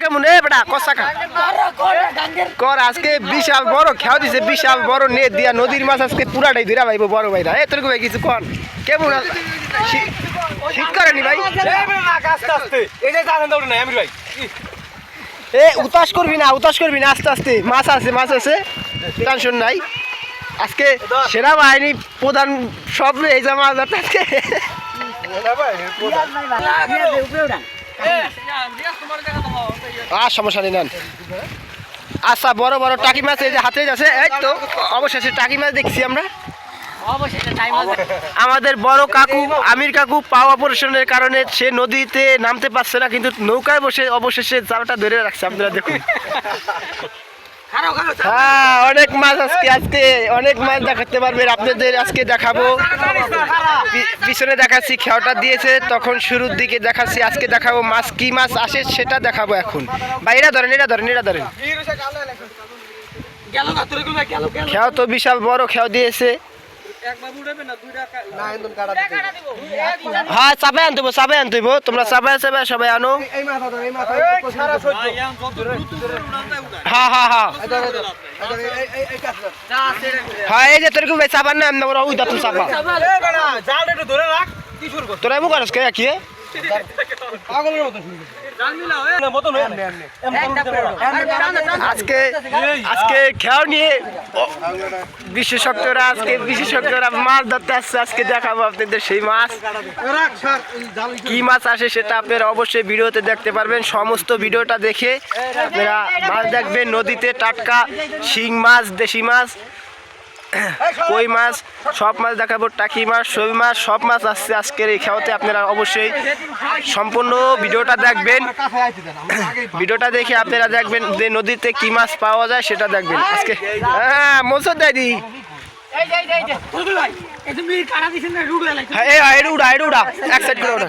কেমন এ বেটা কসাকা কর আজকে বিশাল বড় খেয়া দিছে বিশাল বড় নেট দিয়া নদীর মাছ আজকে পুরাটাই ধরা ভাইবো বড় ভাইরা এ তোর ভাই কিছু কন কেমন শীত করেনি ভাই এ উতাস করবি না আস্তে আস্তে মাছ আছে টেনশন নাই আজকে সেনাবাহিনী প্রধান সব এই যে মাছ আজকে সমস্যা নেই নেন আচ্ছা বড় বড় টাকি মাছ এই যে হাতে আছে এই তো অবশেষে টাকি মাছ দেখছি আমরা আমাদের বড় কাকু আমির কাকু পাওয়া অপারেশনের কারণে সে নদীতে নামতে পারছে না কিন্তু নৌকায় বসে অবশেষে জালটা ধরে রাখছে আপনারা দেখুন হ্যাঁ অনেক মাছ আজকে অনেক মাছ দেখাতে পারবেন আপনাদের আজকে দেখাবো পিছনে দেখাচ্ছি খেয়াটা দিয়েছে তখন শুরুর দিকে দেখাচ্ছি আজকে দেখাবো মাছ কি মাছ আসে সেটা দেখাবো এখন বা এরা ধরেন খেয়াও তো বিশাল বড় খেয়াও দিয়েছে হ্যাঁ চাপাই আনতে তোমরা চাপাই সবাই আনো হ্যাঁ এই যে তোর ভাই চাপার না ওই দাঁত চাপা তোরা মুখ আরস কে কি আজকে খেয়াও নিয়ে বিশেষজ্ঞরা মাছ ধরতে আসছে আজকে দেখাবো আপনাদের সেই মাছ কি মাছ আসে সেটা আপনারা অবশ্যই ভিডিওতে দেখতে পারবেন সমস্ত ভিডিওটা দেখে আপনারা মাছ দেখবেন নদীতে টাটকা শিং মাছ দেশি মাছ কই মাছ সব মাছ দেখাবো টাকি মাছ সবি মাছ সব মাছ আসছে আজকের এই খেয়াতে আপনারা অবশ্যই সম্পূর্ণ ভিডিওটা দেখবেন ভিডিওটা দেখে আপনারা দেখবেন যে নদীতে কি মাছ পাওয়া যায় সেটা দেখবেন আজকে হ্যাঁ মোসর দাদি এক সাইড করে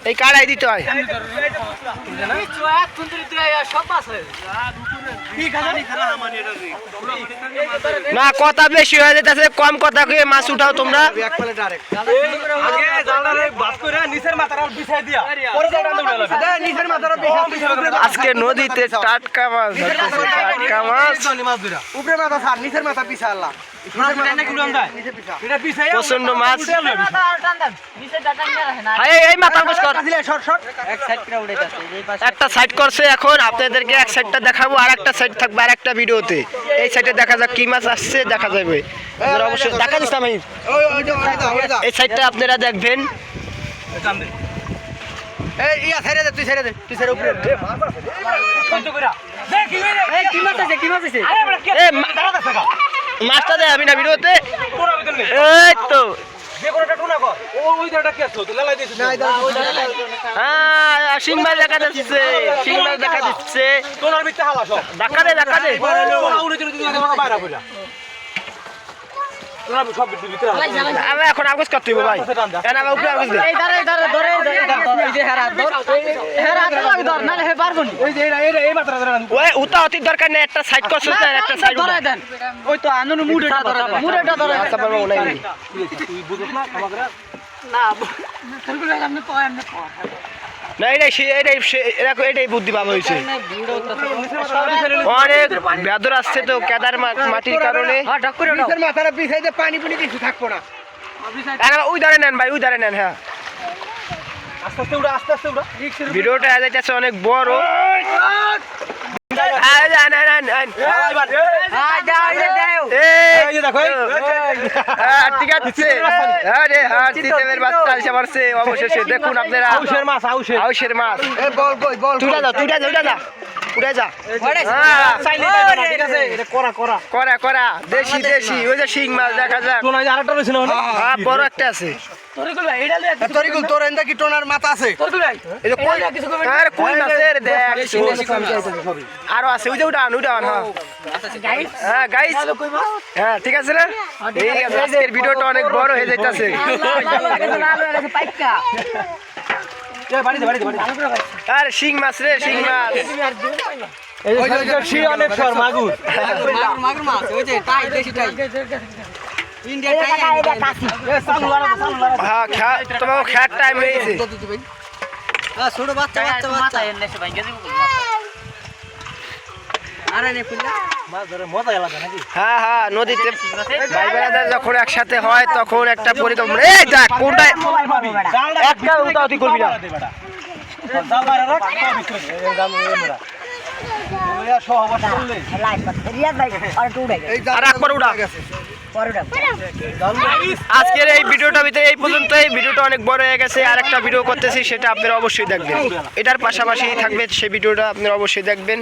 এই কাড়াই দিতে হয় না কথা বেশি হয়ে যেতেছে কম কথা কয়ে মাছ উঠাও তোমরা আজকে নদীতে টাটকা মাছ প্রচন্ড মাছ একটা সাইড করছে এখন আপনাদেরকে এক সাইডটা দেখাবো আর একটা সাইড থাকবে আর একটা ভিডিওতে এই সাইডে দেখা যাক কি মাছ আসছে দেখা যাবে অবশ্যই দেখা দিচ্ছি আমি এই সাইডটা আপনারা দেখবেন মাছটা দেয় আমি না ভিডিওতে এই তো শিং মাছ দেখা যাচ্ছে এখন আগজ করতে হবে ভাই উতা অতি দরকার নেই একটা সাইড করছে একটা সাইড ওই তো আনন্দ মুড়েটা না এটাই বুদ্ধি ভালো হয়েছে অনেক বেদর আসছে তো কেদার মাটির কারণে পানি পুনি কিছু থাকবো না ওই ধারে নেন ভাই ওই ধারে নেন হ্যাঁ ভিডিওটা যাইতেছে অনেক বড় ঠিক আছে অবশেষে দেখুন আপনারা আউশের মাছ করা দেশি ওই যে শিং মাছ দেখা যাক বড় একটা আছে আরো আছে ওই যে উঠান হ্যাঁ ঠিক আছে না আজকের ভিডিওটা অনেক বড় হয়ে যাইতেছে আর শিং মাছ রে শিং মাছ হ্যাঁ তোমার খেয়ার টাইম হয়েছে। ছোট বাচ্চা বাচ্চা বাচ্চা হ্যাঁ হ্যাঁ নদীতে ভাই বেড়াদার যখন একসাথে হয় তখন একটা পরিকল্পনা। এই দেখ কোনটায় একটা উল্টা তুই করবি না। আর একবার উড়া। আজকের এই ভিডিওটা ভিতরে এই পর্যন্ত। এই ভিডিওটা অনেক বড় হয়ে গেছে, আর একটা ভিডিও করতেছি, সেটা আপনারা অবশ্যই দেখবেন। এটার পাশাপাশি থাকবে সেই ভিডিওটা আপনারা অবশ্যই দেখবেন।